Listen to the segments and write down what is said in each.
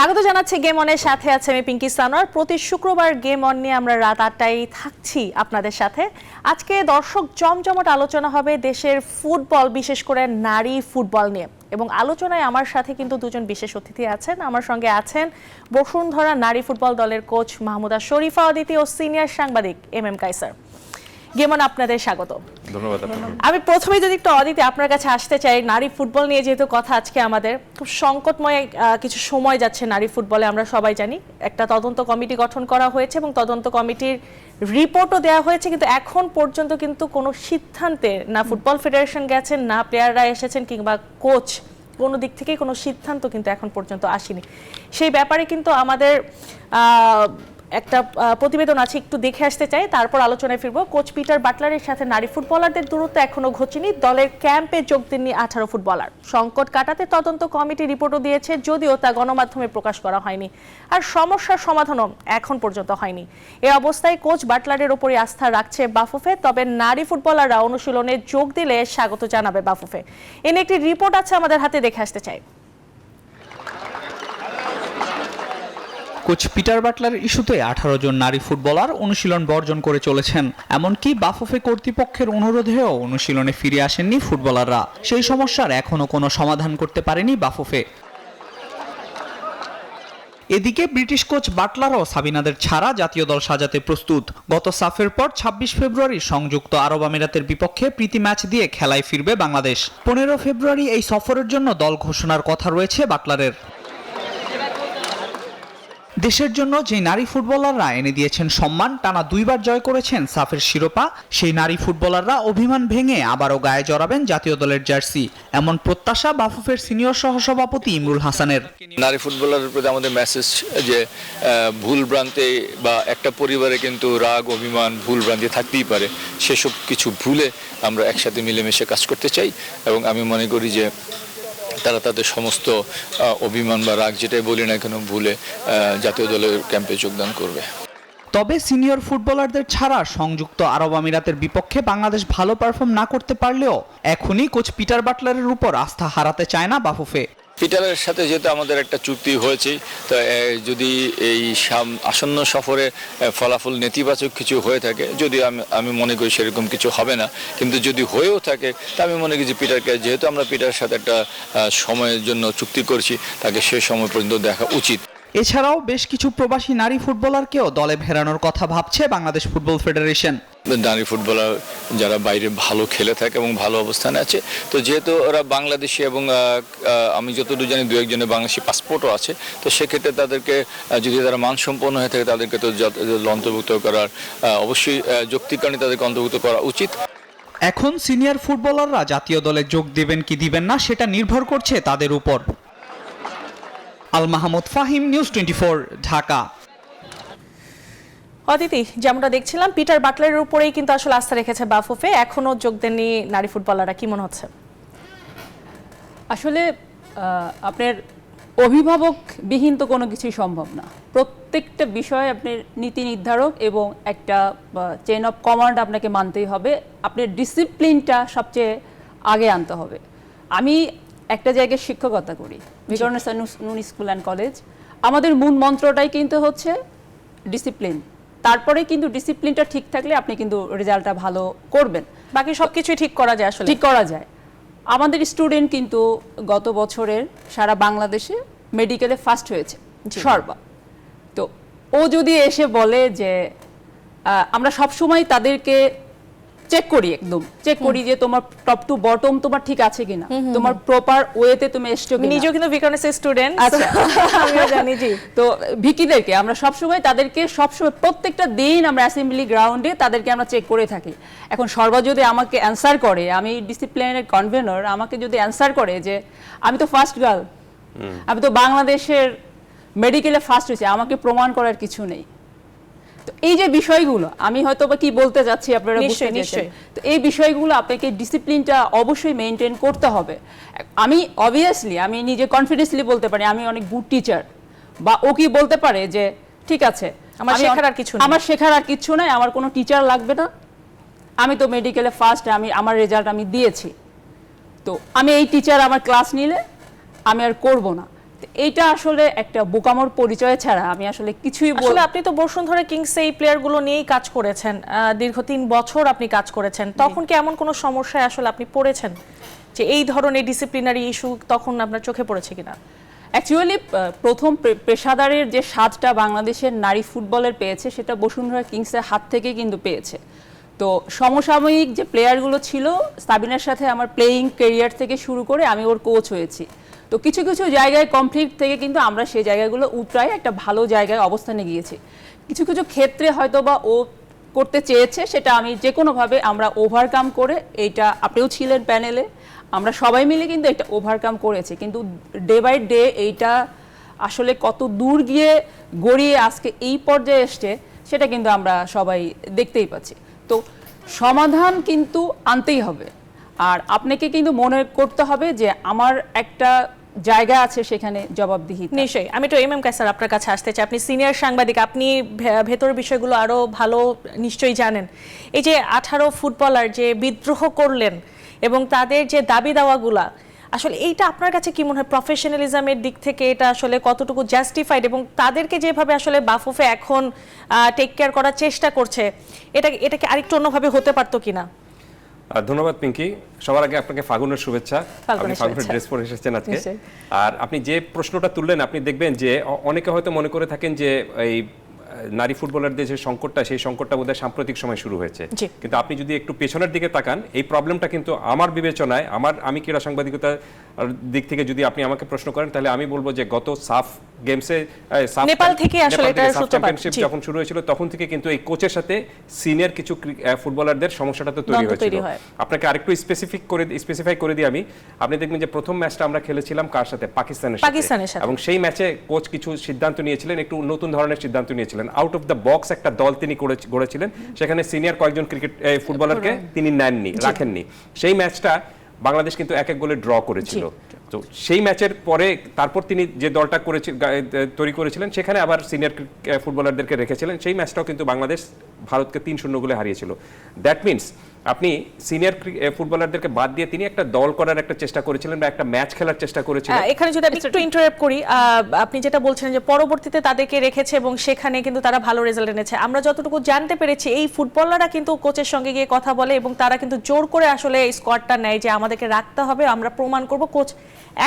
স্বাগত জানাচ্ছি গেম অনের সাথে আছে আমি পিঙ্কি সানোয়ার। প্রতি শুক্রবার গেম অন নিয়ে আমরা রাত ৮টায় থাকছি আপনাদের সাথে। আজকে দর্শক জমজমাট আলোচনা হবে দেশের ফুটবল, বিশেষ করে নারী ফুটবল নিয়ে। এবং আলোচনায় আমার সাথে কিন্তু দুজন বিশেষ অতিথি আছেন। আমার সঙ্গে আছেন বসুন্ধরা নারী ফুটবল দলের কোচ মাহমুদা শরীফা অদিতি ও সিনিয়র সাংবাদিক এম কায়সার। গেমন আপনাদের স্বাগত। ধন্যবাদ। আমি প্রথমেই যদি একটু অদিতি আপনার কাছে আসতে চাই, নারী ফুটবল নিয়ে যেহেতু কথা আজকে আমাদের, খুব সংকটময় কিছু সময় যাচ্ছে নারী ফুটবলে, আমরা সবাই জানি। একটা তদন্ত কমিটি গঠন করা হয়েছে এবং তদন্ত কমিটির রিপোর্টও দেওয়া হয়েছে, কিন্তু এখন পর্যন্ত কিন্তু কোনো সিদ্ধান্তে না ফুটবল ফেডারেশন গেছেন, না প্লেয়াররা এসেছেন, কিংবা কোচ কোনো দিক থেকেই কোনো সিদ্ধান্ত কিন্তু এখন পর্যন্ত আসেনি। সেই ব্যাপারে কিন্তু আমাদের একটা প্রতিবেদন আছে, একটু দেখে আসতে চাই, তারপর আলোচনায় ফিরবো। কোচ পিটার বাটলারের সাথে নারী ফুটবলারদের দূরত্ব এখনো ঘটেনি। দলের ক্যাম্পে যোগ দেননি 18 ফুটবলার। সংকট কাটাতে তদন্ত কমিটি রিপোর্টও দিয়েছে, যদিও তা গণমাধ্যমে প্রকাশ করা হয়নি। আর সমস্যার সমাধানও এখন পর্যন্ত হয়নি। এ অবস্থায় কোচ বাটলারের ওপরই আস্থা রাখছে বাফুফে। তবে নারী ফুটবলাররা অনুশীলনে যোগ দিলে স্বাগত জানাবে বাফুফে। এনে একটি রিপোর্ট আছে আমাদের হাতে, দেখে আসতে চাই। কোচ পিটার বাটলার ইস্যুতে 18 জন নারী ফুটবলার অনুশীলন বর্জন করে চলেছেন। এমনকি বাফুফে কর্তৃপক্ষের অনুরোধেও অনুশীলনে ফিরে আসেননি ফুটবলাররা। সেই সমস্যার এখনো কোনো সমাধান করতে পারেনি বাফুফে। এদিকে ব্রিটিশ কোচ বাটলারও সাবিনাদের ছাড়া জাতীয় দল সাজাতে প্রস্তুত। গত সাফের পর 26 ফেব্রুয়ারি সংযুক্ত আরব আমিরাতের বিপক্ষে প্রীতি ম্যাচ দিয়ে খেলায় ফিরবে বাংলাদেশ। 15 ফেব্রুয়ারি এই সফরের জন্য দল ঘোষণার কথা রয়েছে বাটলারের। দেশের জন্য যে নারী ফুটবলাররা এনে দিয়েছেন সম্মান, টানা 2 বার জয় করেছেন সাফের শিরোপা, সেই নারী ফুটবলাররা অভিমান ভেঙে আবারও গায়ে জড়াবেন জাতীয় দলের জার্সি, এমন প্রত্যাশা বাফুফের সিনিয়র সহসভাপতি ইমরুল হাসানের। নারী ফুটবলারের প্রতি আমাদের মেসেজ যে ভুল ভ্রান্তি বা একটা পরিবারে কিন্তু রাগ, অভিমান, ভুল ভ্রান্তি থাকতেই পারে। সেসব কিছু ভুলে আমরা একসাথে মিলেমিশে কাজ করতে চাই এবং আমি মনে করি যে তারা তাদের সমস্ত অভিমান বা রাগ যেটাই বলি না কেন ভুলে জাতীয় দলের ক্যাম্পে যোগদান করবে। তবে সিনিয়র ফুটবলারদের ছাড়া সংযুক্ত আরব আমিরাতের বিপক্ষে বাংলাদেশ ভালো পারফর্ম না করতে পারলেও এখনই কোচ পিটার বাটলারের উপর আস্থা হারাতে চায় না বাফুফে। পিটারের সাথে যেহেতু আমাদের একটা চুক্তি হয়েছে, তো যদি এই আসন্ন সফরে ফলাফল নেতিবাচক কিছু হয়ে থাকে, যদি আমি মনে করি সেরকম কিছু হবে না, কিন্তু যদি হয়েও থাকে তা আমি মনে করি যে পিটারকে, যেহেতু আমরা পিটারের সাথে একটা সময়ের জন্য চুক্তি করছি, তাকে সে সময় পর্যন্ত দেখা উচিত। এছাড়াও বেশ কিছু প্রবাসী নারী ফুটবলারকেও দলে ফেরানোর কথা ভাবছে বাংলাদেশ ফুটবল ফেডারেশন। নারী ফুটবলার যারা বাইরে ভালো খেলে থাকে এবং ভালো অবস্থানে আছে, তো যেহেতু ওরা বাংলাদেশি এবং আমি যতটুকু জানি 2 একজনের বাংলাদেশি পাসপোর্টও আছে, তো সেক্ষেত্রে তাদেরকে যদি তারা মানসম্পন্ন হয়ে থাকে তাদেরকে তো অন্তর্ভুক্ত করার অবশ্যই যৌক্তিক কারণে তাদেরকে অন্তর্ভুক্ত করা উচিত। এখন সিনিয়র ফুটবলাররা জাতীয় দলে যোগ দেবেন কি দিবেন না সেটা নির্ভর করছে তাদের উপর। আল মাহমুদ ফাহিম, নিউজ 24, ঢাকা। অদিতি, যেমনটা দেখছিলাম পিটার বাটলারের উপরেই কিন্তু আসলে আস্থা রেখেছে বাফুফে, এখনো যোগ দেননি নারী ফুটবলাররা, কি মনে হচ্ছে? আসলে আপনার অভিভাবক বিহীন তো কোনো কিছুই সম্ভব না। প্রত্যেকটা বিষয়ে আপনার নীতি নির্ধারক এবং একটা চেইন অফ কমান্ড আপনাকে মানতেই হবে। আপনার ডিসিপ্লিনটা সবচেয়ে আগে আনতে হবে। আমি একটা জায়গায় শিক্ষকতা করি, ভিকারুন্নেসা নূন স্কুল অ্যান্ড কলেজ। আমাদের মূল মন্ত্রটাই কিন্তু হচ্ছে ডিসিপ্লিন। তারপরে কিন্তু ডিসিপ্লিনটা ঠিক থাকলে আপনি কিন্তু রেজাল্টটা ভালো করবেন, বাকি সবকিছুই ঠিক করা যায়। আসলে ঠিক করা যায়। আমাদের স্টুডেন্ট কিন্তু গত বছরের সারা বাংলাদেশে মেডিকেলে ফার্স্ট হয়েছে সর্বা। তো ও যদি এসে বলে যে আমরা সবসময় তাদেরকে চেক করি, একদম চেক করি যে তোমার টপ টু বটম তোমার ঠিক আছে কিনা, তোমার প্রপার ওয়েতে তুমি এসছো কিনা। নিজেও কিন্তু ভিকারুন্নেসা স্টুডেন্ট, আচ্ছা আমিও জানি। জি, তো ভিকিদেরকে আমরা সবসময় তাদেরকে সবসময় প্রত্যেকটা দিন আমরা অ্যাসেম্বলি গ্রাউন্ডে তাদেরকে আমরা চেক করে থাকি। এখন সর্বা যদি আমাকে অ্যান্সার করে, আমি ডিসিপ্লিনের কনভেনর, আমাকে যদি অ্যান্সার করে যে আমি তো ফার্স্ট গার্ল, আমি তো বাংলাদেশের মেডিকেলে ফার্স্ট হয়েছি, আমাকে প্রমাণ করার কিছু নেই। তো এই যে বিষয়গুলো আমি হয়তো বা কি বলতে যাচ্ছি আপনারা বুঝতে নিশ্চয়ই, তো এই বিষয়গুলো আপনাকে ডিসিপ্লিনটা অবশ্যই মেনটেন করতে হবে। আমি অবভিয়াসলি আমি নিজে কনফিডেন্সলি বলতে পারি আমি অনেক গুড টিচার, বা ও কি বলতে পারে যে ঠিক আছে আমার শেখার আর কিছু নাই, আমার কোনো টিচার লাগবে না, আমি তো মেডিকেলে ফার্স্ট, আমার রেজাল্ট আমি দিয়েছি, তো আমি এই টিচার আমার ক্লাস নিলে আমি আর করব না। এইটা আসলে একটা বোকামোর পরিচয় ছাড়া আমি আসলে কিছুই আসলে আপনি তো বসুন্ধরা কিংসে এই প্লেয়ারগুলো নিয়েই কাজ করেছেন, দীর্ঘ 3 বছর আপনি কাজ করেছেন, তখন কি এমন কোনো সমস্যায় আসলে আপনি পড়েছেন যে এই ধরনের ডিসিপ্লিনারি ইস্যু তখন আপনার চোখে পড়েছে কিনা? অ্যাকচুয়ালি প্রথম পেশাদারের যে স্বাদটা বাংলাদেশের নারী ফুটবলের পেয়েছে সেটা বসুন্ধরা কিংসের হাত থেকে কিন্তু পেয়েছে। তো সমসাময়িক যে প্লেয়ারগুলো ছিল, সাবিনার সাথে আমার প্লেয়িং ক্যারিয়ার থেকে শুরু করে আমি ওর কোচ হয়েছি। তো কিছু কিছু জায়গায় কনফ্লিক্ট থেকে কিন্তু আমরা সেই জায়গাগুলো উতরাই একটা ভালো জায়গায় অবস্থানে গিয়েছি। কিছু কিছু ক্ষেত্রে হয়তো বা ও করতে চেয়েছে, সেটা আমি যে কোনোভাবে আমরা ওভারকাম করে, এইটা আপনিও ছিলেন প্যানেলে, আমরা সবাই মিলে কিন্তু এটা ওভারকাম করেছি। কিন্তু ডে বাই ডে এইটা আসলে কত দূর গিয়ে গড়িয়ে আজকে এই পর্যায়ে এসছে সেটা কিন্তু আমরা সবাই দেখতেই পাচ্ছি। তো সমাধান কিন্তু আনতেই হবে, আর আপনাকে কিন্তু মনে করতে হবে যে আমার একটা জায়গা আছে সেখানে জবাবদিহি। নিশ্চয়ই। আমি তো এম কায়সার আপনার কাছে আসতে চাই, আপনি সিনিয়র সাংবাদিক, আপনি ভেতরের বিষয়গুলো আরো ভালো নিশ্চয়ই জানেন। এই যে 18 ফুটবলার যে বিদ্রোহ করলেন এবং তাদের যে দাবি দাওয়াগুলা, আসলে এইটা আপনার কাছে কি মনে হয় প্রফেশনালিজমের দিক থেকে এটা আসলে কতটুকু জাস্টিফাইড, এবং তাদেরকে যেভাবে আসলে বাফুফে এখন টেক কেয়ার করার চেষ্টা করছে, এটাকে আরেকটু অন্যভাবে হতে পারতো কিনা? ধন্যবাদ পিঙ্কি। সবার আগে আপনাকে ফাগুনের শুভেচ্ছা। ফাল্গুনের আপনি ফাগুনের শুভেচ্ছা। ড্রেস পরে এসেছেন আজকে। নিশ্চয়ই। আর আপনি যে প্রশ্নটা তুললেন, আপনি দেখবেন যে অনেকে হয়তো মনে করে থাকেন যে এই নারী ফুটবলারদের যে সংকটটা, সেই সংকটটা বোধহয় সাম্প্রতিক সময় শুরু হয়েছে। জি। কিন্তু আপনি যদি একটু পেছনের দিকে তাকান, এই প্রবলেমটা কিন্তু আমার বিবেচনায়, আমি ক্রীড়া সাংবাদিকতার দিক থেকে যদি আপনি আমাকে প্রশ্ন করেন, তাহলে আমি বলবো যে গত সাফ গেমসে নেপাল থেকে আসলে এটার সূত্রপাত। চ্যাম্পিয়নশিপ জি। যখন শুরু হয়েছিল, তখন থেকে কিন্তু এই কোচের সাথে সিনিয়র কিছু ফুটবলারদের সমস্যাটা তো তৈরি দ্বন্দ্ব তৈরি হয়েছিল। হয়। আপনাকে আরেকটু স্পেসিফাই করে দিই আমি। আপনি দেখবেন যে প্রথম ম্যাচটা আমরা খেলেছিলাম কার সাথে? পাকিস্তানের সাথে। এবং সেই ম্যাচে কোচ কিছু সিদ্ধান্ত নিয়েছিলেন, একটু নতুন ধরনের সিদ্ধান্ত নিয়েছিলেন। আউট অফ দ্য বক্স একটা দল তিনি গড়েছিলেন, সেখানে সিনিয়র কয়েকজন ফুটবলারকে তিনি নেননি, রাখেননি। সেই ম্যাচটা বাংলাদেশ কিন্তু 1-1 গোলে ড্র করেছিল। তো সেই ম্যাচের পরে তারপর তিনি যে দলটা তৈরি করেছিলেন, সেখানে আবার সিনিয়র ফুটবলারদেরকে রেখেছিলেন। সেই ম্যাচটাও কিন্তু বাংলাদেশ ভারতকে 3-0 গোলে হারিয়েছিল। দ্যাট মিনস আপনি সিনিয়র ফুটবলারদেরকে বাদ দিয়ে তিনি একটা দল করার একটা চেষ্টা করেছিলেন বা একটা ম্যাচ খেলার চেষ্টা করেছিলেন। এখানে যদি আমি একটু ইন্টারাপ্ট করি, আপনি যেটা বলছেন যে পরবর্তীতে তাদেরকে রেখেছে এবং সেখানে কিন্তু তারা ভালো রেজাল্ট এনেছে। আমরা যতটুকু জানতে পেরেছি, এই ফুটবলাররা কিন্তু কোচের সঙ্গে গিয়ে কথা বলে এবং তারা কিন্তু জোর করে আসলে এই স্কোয়াডটা নেয় যে আমাদেরকে রাখতে হবে, আমরা প্রমাণ করব। কোচ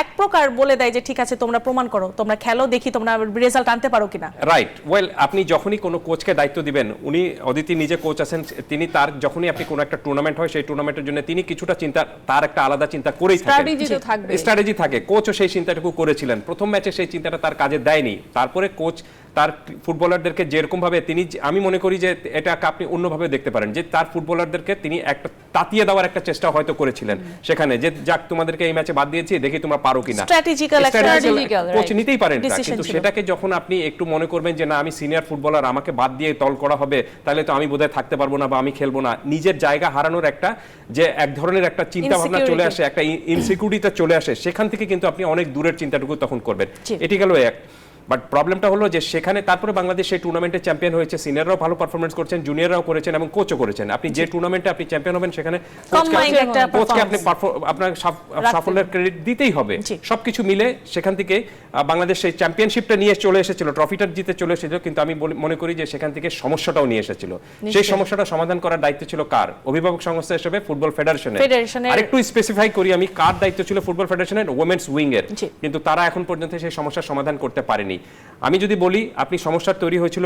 এক প্রকার বলে দেয় যে ঠিক আছে, তোমরা প্রমাণ করো, তোমরা খেলো, দেখি তোমরা রেজাল্ট আনতে পারো কিনা। রাইট। ওয়েল, আপনি যখনই কোনো কোচকে দায়িত্ব দিবেন, উনি অদিতি নিজে কোচ আছেন, তিনি তার যখনই আপনি কোনো একটা টুর্নামেন্ট হয়, সেই টুর্নামেন্টের জন্য তিনি কিছুটা চিন্তা, তার একটা আলাদা চিন্তা করেই থাকেন, স্ট্র্যাটেজি থাকে। কোচও সেই চিন্তাটুকু করেছিলেন। প্রথম ম্যাচে সেই চিন্তাটা তার কাজে দেয়নি, তারপরে কোচ তার ফুটবলারদেরকে যেরকম ভাবে তিনি, আমি মনে করি যে এটাকে আপনি অন্যভাবে দেখতে পারেন, যে তার ফুটবলারদেরকে তিনি একটা তাতিয়ে দেওয়ার একটা চেষ্টা হয়তো করেছিলেন সেখানে, যে যাক তোমাদেরকে এই ম্যাচে বাদ দিয়েছি, দেখি তোমরা পারো কিনা। স্ট্র্যাটেজিক্যাল কোচ নিতেই পারেন, কিন্তু সেটাকে যখন আপনি একটু মনে করবেন যে না, আমি সিনিয়র ফুটবলার, আমাকে বাদ দিয়ে দল করা হবে, তাহলে তো আমি বোধহয় থাকতে পারবো না বা আমি খেলবো না, নিজের জায়গা হারানোর একটা যে এক ধরনের একটা চিন্তা ভাবনা চলে আসে, একটা ইনসিকিউরিটি চলে আসে, সেখান থেকে কিন্তু আপনি অনেক দূরের চিন্তাটুকু তখন করবেন। এটি গেল এক। বাট প্রবলেমটা হলো যে সেখানে তারপরে বাংলাদেশ সেই টুর্নামেন্টে চ্যাম্পিয়ন হয়েছে, সিনিয়ররাও ভালো পারফরমেন্স করছেন, জুনিয়ররাও করেছেন এবং কোচও করেছেন। আপনি যে টুর্নামেন্টে আপনি চ্যাম্পিয়ন হবেন, সেখানে কোচকে আপনি আপনার সাফল্যের ক্রেডিট দিতেই হবে। সবকিছু মিলে সেখান থেকে বাংলাদেশ সেই চ্যাম্পিয়নশিপটা নিয়ে চলে এসেছিল, ট্রফিটা জিতে চলে এসেছিল, কিন্তু আমি মনে করি যে সেখান থেকে সমস্যাটাও নিয়ে এসেছিল। সেই সমস্যাটা সমাধান করার দায়িত্ব ছিল কার? অভিভাবক সংস্থা হিসেবে ফুটবল ফেডারেশনের। আরেকটু স্পেসিফাই করি আমি, কার দায়িত্ব ছিল ফুটবল ফেডারেশনের? ওমেন্স উইং এর। কিন্তু তারা এখন পর্যন্ত সেই সমস্যার সমাধান করতে পারেনি। আমি যদি বলি, আপনি সমস্যা তৈরি হয়েছিল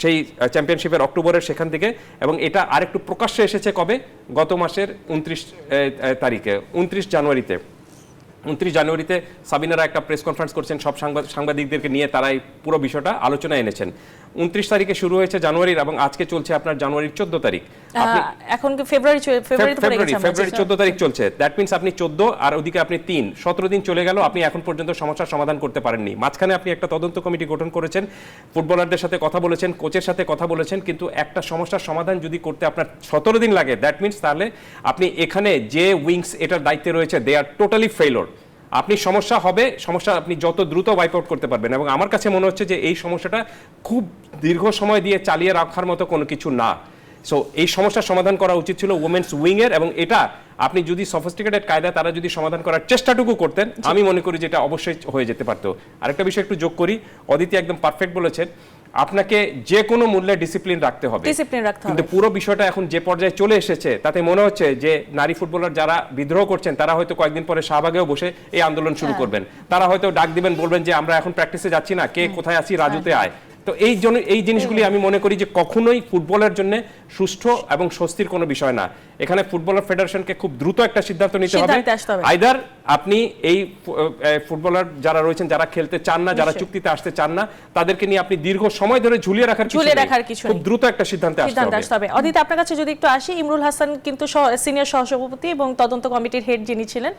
সেই চ্যাম্পিয়নশিপের অক্টোবরের সেখান থেকে, এবং এটা আরেকটু প্রকাশ্যে এসেছে কবে? গত মাসের 29 জানুয়ারিতে সাবিনারা একটা প্রেস কনফারেন্স করছেন, সব সাংবাদিকদেরকে নিয়ে তারা এই পুরো বিষয়টা আলোচনায় এনেছেন। 29 তারিখে শুরু হয়েছে জানুয়ারির, এবং আজকে চলছে আপনার জানুয়ারির 14 তারিখ। এখন ফেব্রুয়ারি 14 তারিখ চলছে। দ্যাট মিনস আপনি 14 আর ওদিকে আপনি 17 দিন চলে গেল, আপনি এখন পর্যন্ত সমস্যার সমাধান করতে পারেননি। মাঝখানে আপনি একটা তদন্ত কমিটি গঠন করেছেন, ফুটবলারদের সাথে কথা বলেছেন, কোচের সাথে কথা বলেছেন, কিন্তু একটা সমস্যার সমাধান যদি করতে আপনার 17 দিন লাগে, দ্যাট মিনস তাহলে আপনি এখানে যে উইংস এটার দায়িত্বে রয়েছে, দে আর টোটালি ফেইলর। আপনি সমস্যা আপনি যত দ্রুত ওয়াইপ আউট করতে পারবেন, এবং আমার কাছে মনে হচ্ছে যে এই সমস্যাটা খুব দীর্ঘ সময় দিয়ে চালিয়ে রাখার মতো কোনো কিছু না। সো এই সমস্যার সমাধান করা উচিত ছিল ওমেন্স উইং এর, এবং এটা আপনি যদি সফিস্টিকেটেড কায়দা তারা যদি সমাধান করার চেষ্টাটুকু করতেন, আমি মনে করি যে এটা অবশ্যই হয়ে যেতে পারতো। আরেকটা বিষয় একটু যোগ করি, অদিতি একদম পারফেক্ট বলেছেন, আপনাকে যে কোনো মূল্যে ডিসিপ্লিন রাখতে হবে, কিন্তু পুরো বিষয়টা এখন যে পর্যায়ে চলে এসেছে তাতে মনে হচ্ছে যে নারী ফুটবলার যারা বিদ্রোহ করছেন তারা হয়তো কয়েকদিন পরে শাহবাগেও বসে এই আন্দোলন শুরু করবেন, তারা হয়তো ডাক দিবেন, বলবেন যে আমরা এখন প্র্যাকটিসে যাচ্ছি না, কে কোথায় আছি, রাজুতে আয়। তো এই জিনিসগুলি আমি মনে করি যে কখনোই ফুটবলের জন্য সুষ্ঠু এবং স্বস্তির কোনো বিষয় না। এখানে ফুটবলার ফেডারেশনকে খুব দ্রুত একটা সিদ্ধান্ত নিতে হবে, আইদার আপনি এই ফুটবলার যারা রয়েছেন যারা খেলতে চান না, যারা চুক্তিতে আসতে চান না, তাদেরকে নিয়ে আপনি দীর্ঘ সময় ধরে ঝুলিয়ে রাখার কিছু খুব দ্রুত একটা সিদ্ধান্তে আসতে হবে। অদিতি, আপনার কাছে যদি একটু আসি, ইমরুল হাসান কিন্তু সিনিয়র সহসভাপতি এবং তদন্ত কমিটির হেড যিনি ছিলেন,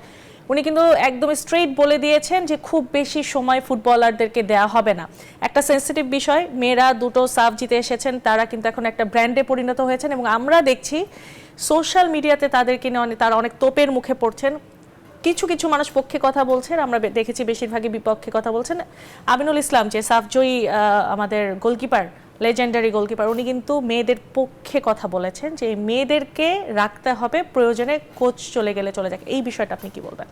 উনি কিন্তু একদম স্ট্রেইট বলে দিয়েছেন যে খুব বেশি সময় ফুটবলারদেরকে দেয়া হবে না। একটা সেন্সিটিভ বিষয়, মেয়েরা দুটো সাফ জিতে এসেছেন, তারা কিন্তু এখন একটা ব্র্যান্ডে পরিণত হয়েছেন এবং আমরা দেখছি সোশ্যাল মিডিয়াতে তাদেরকে নিয়ে তারা অনেক তোপের মুখে পড়ছেন। কিছু কিছু মানুষ পক্ষে কথা বলছেন, আমরা দেখেছি বেশিরভাগই বিপক্ষে কথা বলছেন। আমিনুল ইসলাম যে সাফজয়ী আমাদের গোলকিপার, লেজেন্ডারি গোলকিপার, উনি কিন্তু মেয়েদের পক্ষে কথা বলেছেন যে মেয়েদেরকে রাখতে হবে, প্রয়োজনে কোচ চলে গেলে চলে যাক। এই বিষয়টা আপনি কি বলবেন?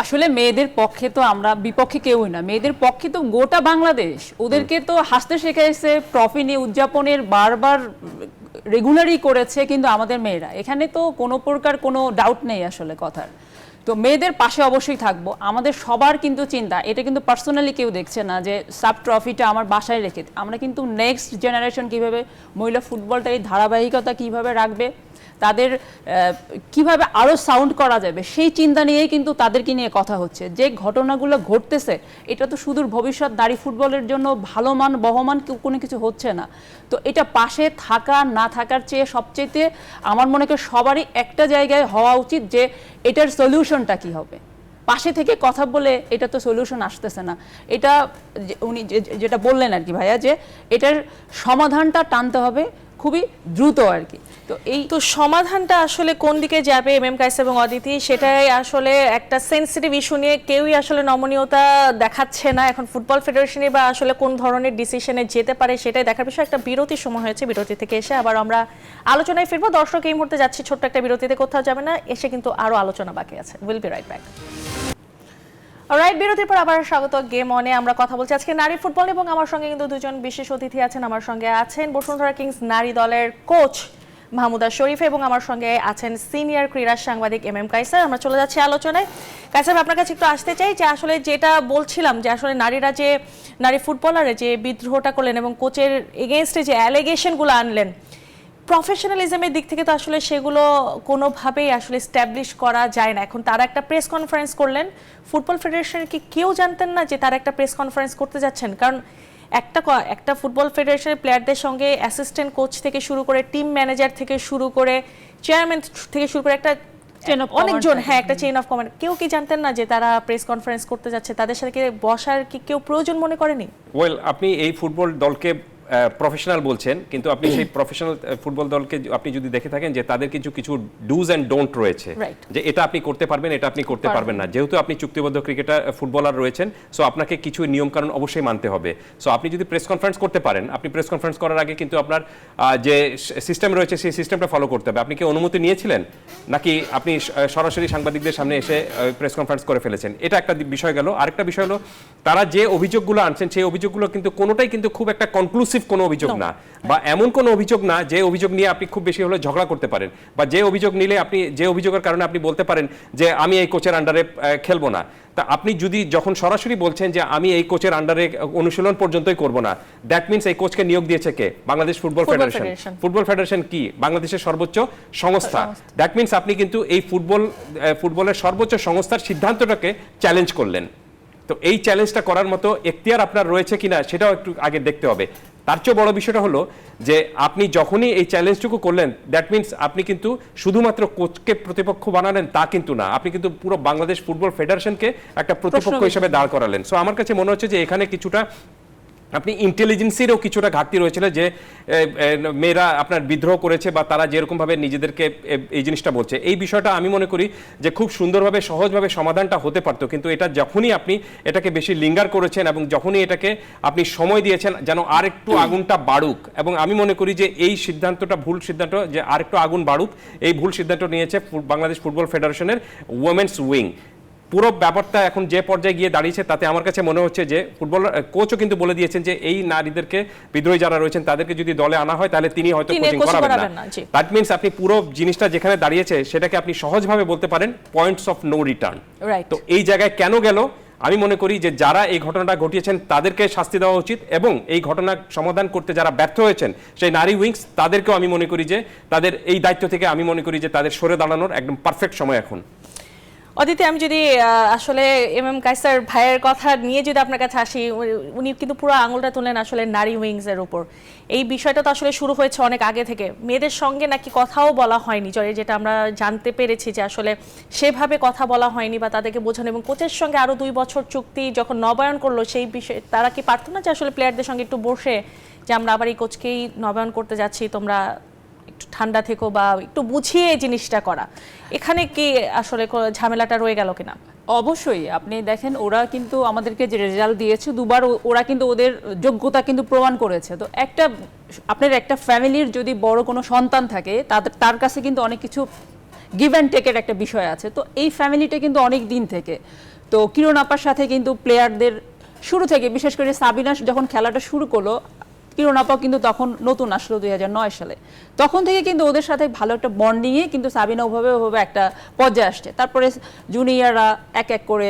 আসলে মেয়েদের পক্ষে তো আমরা বিপক্ষে কেউই না, মেয়েদের পক্ষে তো গোটা বাংলাদেশ। ওদেরকে তো হাসতে শেখাইছে, ট্রফি নিয়ে উদযাপনের বারবার রেগুলারই করেছে কিন্তু আমাদের মেয়েরা, এখানে তো কোনো প্রকার কোনো ডাউট নেই আসলে কথার। তো মেয়েদের পাশে অবশ্যই থাকবো, আমাদের সবার কিন্তু চিন্তা, এটা কিন্তু পার্সোনালি কেউ দেখছে না যে সাব ট্রফিটা আমার বাসায় রেখে আমরা কিন্তু নেক্সট জেনারেশন কিভাবে মহিলা ফুটবলটা এই ধারাবাহিকতা কিভাবে রাখবে, তাদের কিভাবে আরো সাউন্ড করা যাবে, সেই চিন্তা নিয়েই কিন্তু তাদেরকে নিয়ে কথা হচ্ছে। যে ঘটনাগুলো ঘটতেছে এটা তো সুদূর ভবিষ্যৎ নারী ফুটবলের জন্য ভালো মান বহমান কোনো কিছু হচ্ছে না। তো এটা পাশে থাকা না থাকার চেয়ে সবচেয়ে আমার মনে করি সবারই একটা জায়গায় হওয়া উচিত যে এটার সলিউশনটা কি হবে। পাশে থেকে কথা বলে এটা তো সলিউশন আসতেছে না, এটা উনি যেটা বললেন আর কি ভাইয়া, যে এটার সমাধানটা টানতে হবে খুবই দ্রুত আর কি। তো সমাধানটা আসলে কোন দিকে যাবে এমএম কায়েস এবং অদিতি, সেটাই আসলে একটা সেন্সিটিভ ইস্যু নিয়ে কেউই আসলে নমনীয়তা দেখাচ্ছে না এখন ফুটবল ফেডারেশনে, বা আসলে কোন ধরনের ডিসিশনে যেতে পারে সেটাই দেখার বিষয়। একটা বিরতির সময় হয়েছে, বিরতি থেকে এসে আবার আমরা আলোচনায় ফিরবো। দর্শক এই মুহূর্তে যাচ্ছি ছোট্ট একটা বিরতিতে, কোথাও যাবে না, এসে কিন্তু আরো আলোচনা বাকি আছে। Will be right back. Alright, বিরতির পর আবার স্বাগত গেম অনে। আমরা কথা বলছি আজকে নারী ফুটবল এবং আমার সঙ্গে কিন্তু দুজন বিশেষ অতিথি আছেন। আমার সঙ্গে আছেন বসুন্ধরা কিংস নারী দলের কোচ মাহমুদা শরীফ এবং আমার সঙ্গে আছেন সিনিয়র ক্রীড়া সাংবাদিক এমএম কায়েসার। আমরা চলে যাচ্ছি আলোচনায়। কায়েসার, আপনার কাছে একটু আসতে চাই যে আসলে যেটা বলছিলাম যে আসলে নারীরা যে নারী ফুটবলারে যে বিদ্রোহটা করলেন এবং কোচের এগেইনস্টে যে অ্যালিগেশনগুলো আনলেন, প্রফেশনালিজমের দিক থেকে তো আসলে সেগুলো কোনোভাবেই আসলে স্ট্যাবলিশ করা যায় না। এখন তারা একটা প্রেস কনফারেন্স করলেন, ফুটবল ফেডারেশনের কি কেউ জানতেন না যে তারা একটা প্রেস কনফারেন্স করতে যাচ্ছেন? কারণ একটা ফুটবল ফেডারেশনের প্লেয়ারদের সঙ্গে অ্যাসিস্ট্যান্ট কোচ থেকে শুরু করে টিম ম্যানেজার থেকে শুরু করে চেয়ারম্যান থেকে শুরু করে একটা অনেকজন, হ্যাঁ, একটা চেইন অফ কমান্ড, কেউ কি জানতেন না যে তারা প্রেস কনফারেন্স করতে যাচ্ছে? তাদের সাথে বসার কি কেউ প্রয়োজন মনে করেনি? ওয়েল, আপনি এই ফুটবল দলকে প্রফেশনাল বলছেন, কিন্তু আপনি সেই প্রফেশনাল ফুটবল দলকে আপনি যদি দেখে থাকেন যে তাদের কিছু ডুজ অ্যান্ড ডোন্ট রয়েছে, যে এটা আপনি করতে পারবেন, এটা আপনি করতে পারবেন না। যেহেতু আপনি চুক্তিবদ্ধ ক্রিকেটার ফুটবলার রয়েছেন, সো আপনাকে কিছু নিয়মকানুন অবশ্যই মানতে হবে। সো আপনি যদি প্রেস কনফারেন্স করতে পারেন, আপনি প্রেস কনফারেন্স করার আগে কিন্তু আপনার যে সিস্টেম রয়েছে সেই সিস্টেমটা ফলো করতে হবে। আপনি কি অনুমতি নিয়েছিলেন, নাকি আপনি সরাসরি সাংবাদিকদের সামনে এসে প্রেস কনফারেন্স করে ফেলেছেন? এটা একটা বিষয় গেল। আরেকটা বিষয় হলো তারা যে অভিযোগগুলো আনছেন সেই অভিযোগগুলো কিন্তু কোনোটাই কিন্তু খুব একটা কনক্লুসিভ কোনো অভিযোগ না, বা এমন কোনো অভিযোগ না যে অভিযোগ নিয়ে আপনি খুব বেশি হলে ঝগড়া করতে পারেন, বা যে অভিযোগ নিলে আপনি যে অভিযোগের কারণে আপনি বলতে পারেন যে আমি এই কোচের আন্ডারে খেলবো না। তা আপনি যদি যখন সরাসরি বলছেন যে আমি এই কোচের আন্ডারে অনুশীলন পর্যন্তই করব না, দ্যাট মিনস এই কোচকে নিয়োগ দিয়েছে কে? Bangladesh football federation. Football federation কি? বাংলাদেশের সর্বোচ্চ সংস্থা। দ্যাট মিনস আপনি কিন্তু এই ফুটবলের সর্বোচ্চ সংস্থার সিদ্ধান্তটাকে চ্যালেঞ্জ করলেন। তো এই চ্যালেঞ্জটা করার মতো এখতিয়ার আপনার রয়েছে কিনা সেটাও একটু আগে দেখতে হবে। তার চেয়ে বড় বিষয়টা হলো যে আপনি যখনই এই চ্যালেঞ্জটুকু করলেন, দ্যাট মিনস আপনি কিন্তু শুধুমাত্র কোচকে প্রতিপক্ষ বানালেন তা কিন্তু না, আপনি কিন্তু পুরো বাংলাদেশ ফুটবল ফেডারেশনকে একটা প্রতিপক্ষ হিসেবে দাঁড় করালেন। সো আমার কাছে মনে হচ্ছে যে এখানে কিছুটা আপনি ইন্টেলিজেন্সেরও কিছুটা ঘাটতি রয়েছিল যে মেয়েরা আপনার বিদ্রোহ করেছে বা তারা যেরকমভাবে নিজেদেরকে এই জিনিসটা বলছে, এই বিষয়টা আমি মনে করি যে খুব সুন্দরভাবে সহজভাবে সমাধানটা হতে পারতো। কিন্তু এটা যখনই আপনি এটাকে বেশি লিঙ্গার করেছেন এবং যখনই এটাকে আপনি সময় দিয়েছেন যেন আর একটু আগুনটা বাড়ুক, এবং আমি মনে করি যে এই সিদ্ধান্তটা ভুল সিদ্ধান্ত, যে আর একটু আগুন বাড়ুক, এই ভুল সিদ্ধান্ত নিয়েছে বাংলাদেশ ফুটবল ফেডারেশনের উইমেন্স উইং। পুরো ব্যাপারটা এখন যে পর্যায়ে গিয়ে দাঁড়িয়েছে তাতে আমার কাছে মনে হচ্ছে যে ফুটবল কোচও কিন্তু বলে দিয়েছেন যে এই নারীদেরকে, বিদ্রোহী যারা রয়েছেন তাদেরকে যদি দলে আনা হয় তাহলে তিনি হয়তো কোচিং করাবেন না। দ্যাট মিন্স আপনি পুরো জিনিসটা যেখানে দাঁড়িয়েছে সেটাকে আপনি সহজভাবে বলতে পারেন পয়েন্টস অফ নো রিটার্ন। তো এই জায়গায় কেন গেল, আমি মনে করি যে যারা এই ঘটনাটা ঘটিয়েছেন তাদেরকে শাস্তি দেওয়া উচিত, এবং এই ঘটনা সমাধান করতে যারা ব্যর্থ হয়েছেন সেই নারী উইংস তাদেরকেও আমি মনে করি যে তাদের এই দায়িত্ব থেকে আমি মনে করি যে তাদের সরে দাঁড়ানোর একদম পারফেক্ট সময় এখন। অদিতি, আমি যদি আসলে এম কায়সার ভাইয়ের কথা নিয়ে যদি আপনার কাছে আসি, উনি কিন্তু পুরো আঙুলটা তুলেন আসলে নারী উইংস এর উপর। এই বিষয়টা তো আসলে শুরু হয়েছে অনেক আগে থেকে, মেয়েদের সঙ্গে নাকি কথাও বলা হয়নি, যেটা আমরা জানতে পেরেছি যে আসলে সেভাবে কথা বলা হয়নি বা তাদেরকে বোঝানো, এবং কোচের সঙ্গে আরো 2 বছর চুক্তি যখন নবায়ন করলো সেই বিষয়ে তারা কি পারতো না যে আসলে প্লেয়ারদের সঙ্গে একটু বসে যে আমরা আবার এই কোচকেই নবায়ন করতে যাচ্ছি, তোমরা একটু ঠান্ডা থেকো বা একটু বুঝিয়ে জিনিসটা করা, এখানে কি আসলে ঝামেলাটা রয়ে গেল কিনা? অবশ্যই আপনি দেখেন ওরা কিন্তু আমাদেরকে যে রেজাল্ট দিয়েছে দুবার, ওরা কিন্তু ওদের যোগ্যতা কিন্তু প্রমাণ করেছে। তো আপনার একটা ফ্যামিলির যদি বড় কোনো সন্তান থাকে তার কাছে কিন্তু অনেক কিছু গিভ অ্যান্ড টেকের একটা বিষয় আছে। তো এই ফ্যামিলিটা কিন্তু অনেক দিন থেকে, তো কিরণ আপার সাথে কিন্তু প্লেয়ারদের শুরু থেকে, বিশেষ করে সাবিনা যখন খেলাটা শুরু করলো, কিরণ আপা কিন্তু তখন নতুন আসলো 2009 সালে, তখন থেকে কিন্তু ওদের সাথে ভালো একটা বন্ডিংয়ে কিন্তু সাবিনা ওভাবে একটা পর্যায়ে আসছে। তারপরে জুনিয়ররা এক এক করে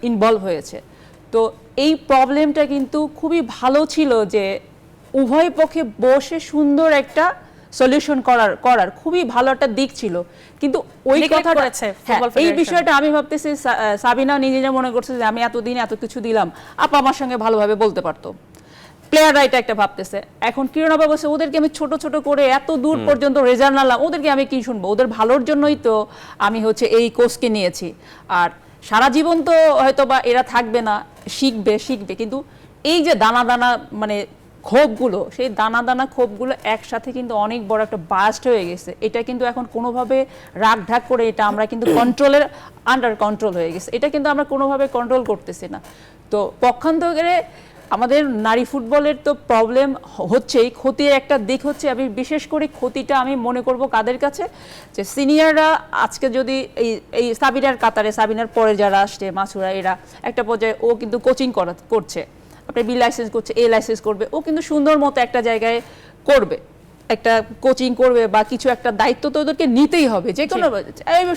ইনভলভ হয়েছে। তো এই প্রবলেমটা কিন্তু খুবই ভালো ছিল যে উভয় পক্ষে বসে সুন্দর একটা সলিউশন করার খুবই ভালো একটা দিক ছিল। কিন্তু ওই কথাটা, এই বিষয়টা আমি ভাবতেছি সাবিনা নিজে মনে করছে যে আমি এতদিন এত কিছু দিলাম, আপা আমার সঙ্গে ভালোভাবে বলতে পারতো, প্লেয়াররা এটা একটা ভাবতেছে। এখন কিরণ আপা বলছে ওদেরকে আমি ছোট ছোট করে এত দূর পর্যন্ত রেজাল্ট আনলাম, ওদেরকে আমি কি শুনবো, ওদের ভালোর জন্যই তো আমি এই কোচকে নিয়েছি, আর সারা জীবন তো হয়তো বা এরা থাকবে না, শিখবে, কিন্তু এই যে দানা দানা মানে ক্ষোভগুলো, সেই দানা দানা ক্ষোভগুলো একসাথে কিন্তু অনেক বড় একটা বাস্ট হয়ে গেছে। এটা কিন্তু এখন কোনোভাবে রাগ ঢাক করে এটা আমরা কিন্তু আন্ডার কন্ট্রোল হয়ে গেছে, এটা কিন্তু আমরা কোনোভাবে কন্ট্রোল করতেছি না। তো পক্ষান্তরে আমাদের নারী ফুটবলের তো প্রবলেম হচ্ছেই, ক্ষতির একটা দিক হচ্ছে, আমি বিশেষ করে ক্ষতিটা আমি মনে করব কাদের কাছে, যে সিনিয়ররা আজকে যদি এই সাবিনার কাতারে, সাবিনার পরে যারা আসছে মাসুরা, এরা একটা পর্যায়ে ও কিন্তু কোচিং করছে, আপনার বি লাইসেন্স করছে, এ লাইসেন্স করবে, ও কিন্তু সুন্দর মতো একটা জায়গায় করবে, একটা কোচিং করবে বা কিছু একটা দায়িত্ব তো ওদেরকে নিতেই হবে, যে কোনো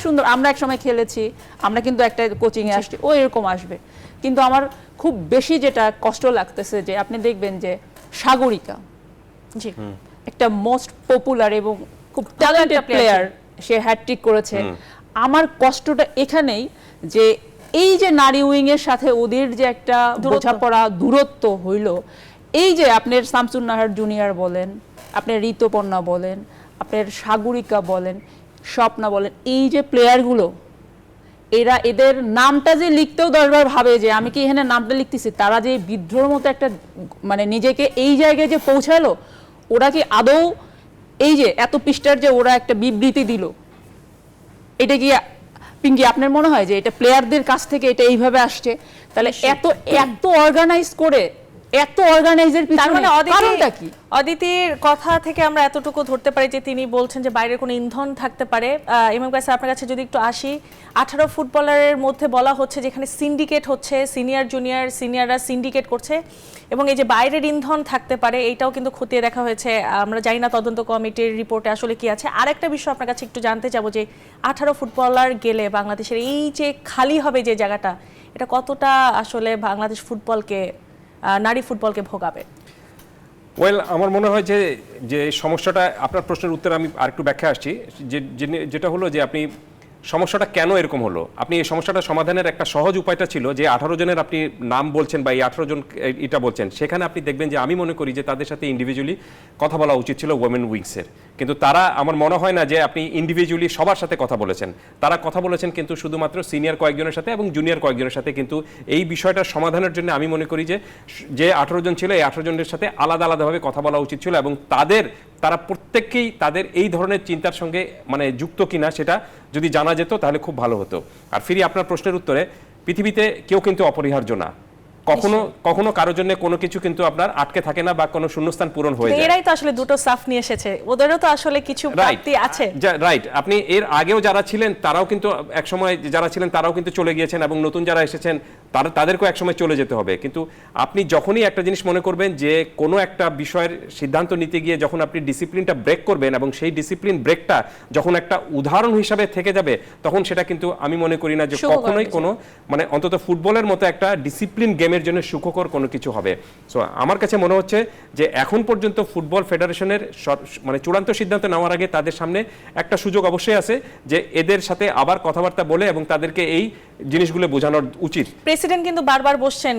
সুন্দর। আমরা এক সময় খেলেছি, আমরা কিন্তু একটা কোচিংয়ে আসছি, ও এরকম আসবে। কিন্তু আমার খুব বেশি যেটা কষ্ট লাগতেছে যে আপনি দেখবেন যে সাগরিকা একটা মোস্ট পপুলার এবং খুব ট্যালেন্টেড প্লেয়ার, সে হ্যাটট্রিক করেছে। আমার কষ্টটা এখানেই যে এই যে নারী উইং এর সাথে ওদের যে একটা বোঝাপড়া, দূরত্ব হইল, এই যে আপনার শামসুন নাহার জুনিয়র বলেন, আপনার ঋতুপর্ণা বলেন, আপনার সাগরিকা বলেন, স্বপ্না বলেন, এই যে প্লেয়ারগুলো, এদের নামটা যে লিখতেও 10 বার ভাবে যে আমি কি এখানে নামটা লিখতেছি, তারা যে বিদ্রোহের মতো একটা মানে নিজেকে এই জায়গায় যে পৌঁছালো, ওরা কি আদৌ এই যে এত পৃষ্ঠার যে ওরা একটা বিবৃতি দিল, এটা কি পিঙ্কি আপনার মনে হয় যে এটা প্লেয়ারদের কাছ থেকে এটা এইভাবে আসছে? তাহলে এত অর্গানাইজ করে, এত অর্গানাইজের পিছনে কারণটা কি? অদিতির কথা থেকে আমরা এতটুকু ধরতে পারি যে তিনি বলছেন যে বাইরের কোনো ইন্ধন থাকতে পারে। ইমাম কাছে আপনার কাছে যদি একটু আসি, 18 ফুটবলারের মধ্যে বলা হচ্ছে যেখানে সিন্ডিকেট হচ্ছে, সিনিয়ররা সিন্ডিকেট করছে, এবং এই যে বাইরের ইন্ধন থাকতে পারে, এইটাও কিন্তু খতিয়ে দেখা হয়েছে। আমরা জানি না তদন্ত কমিটির রিপোর্টে আসলে কি আছে। আরেকটা বিষয় আপনার কাছে একটু জানতে চাবো যে 18 ফুটবলার গেলে বাংলাদেশের এই যে খালি হবে যে জায়গাটা, এটা কতটা আসলে বাংলাদেশ ফুটবলকে, নারী ফুটবলকে ভোগাবে? আমার মনে হয় যে সমস্যাটা, আপনার প্রশ্নের উত্তরে আমি আরেকটু ব্যাখ্যা আসছি, যেটা হলো যে আপনি সমস্যাটা কেন এরকম হলো, আপনি এই সমস্যাটা সমাধানের একটা সহজ উপায়টা ছিল যে 18 জনের আপনি নাম বলছেন বা এই 18 জন এটা বলছেন, সেখানে আপনি দেখবেন যে আমি মনে করি যে তাদের সাথে ইন্ডিভিজুয়ালি কথা বলা উচিত ছিল ওমেন উইংসের, কিন্তু তারা, আমার মনে হয় না যে আপনি ইন্ডিভিজুয়ালি সবার সাথে কথা বলেছেন। তারা কথা বলেছেন কিন্তু শুধুমাত্র সিনিয়র কয়েকজনের সাথে এবং জুনিয়র কয়েকজনের সাথে, কিন্তু এই বিষয়টার সমাধানের জন্য আমি মনে করি যে 18 জন ছিল এই 18 জনের সাথে আলাদা আলাদাভাবে কথা বলা উচিত ছিল, এবং তারা প্রত্যেককেই তাদের এই ধরনের চিন্তার সঙ্গে মানে যুক্ত কিনা সেটা যদি জানা যেত তাহলে খুব ভালো হতো। আর ফিরি আপনার প্রশ্নের উত্তরে, পৃথিবীতে কেউ কিন্তু অপরিহার্য না, কখনো কারোর জন্য কোনো কিছু কিন্তু আপনার আটকে থাকে না বা কোনো শূন্যস্থান পূরণ হয়ে যায়। এরাই তো আসলে দুটো সাফ নিয়ে এসেছে, ওদেরও তো আসলে কিছু প্রাপ্তি আছে। রাইট, আপনি এর আগেও যারা ছিলেন তারাও কিন্তু একসময় যারা ছিলেন তারাও কিন্তু চলে গিয়েছেন, এবং নতুন যারা এসেছেন তাদেরকেও একসময় চলে যেতে হবে। কিন্তু আপনি যখনই একটা জিনিস মনে করবেন যে কোনো একটা বিষয়ের সিদ্ধান্ত নিতে গিয়ে যখন আপনি ডিসিপ্লিনটা ব্রেক করবেন, এবং সেই ডিসিপ্লিন ব্রেকটা যখন একটা উদাহরণ হিসাবে থেকে যাবে, তখন সেটা কিন্তু আমি মনে করি না যে কখনোই কোনো মানে অন্তত ফুটবলের মতো একটা ডিসিপ্লিন গেমের জন্য সুখকর কোনো কিছু হবে। সো আমার কাছে মনে হচ্ছে যে এখন পর্যন্ত ফুটবল ফেডারেশনের মানে চূড়ান্ত সিদ্ধান্ত নেওয়ার আগে তাদের সামনে একটা সুযোগ অবশ্যই আছে যে এদের সাথে আবার কথাবার্তা বলে এবং তাদেরকে এই জিনিসগুলো বোঝানোর উচিত। প্রেসিডেন্ট কিন্তু বারবার বসছেন,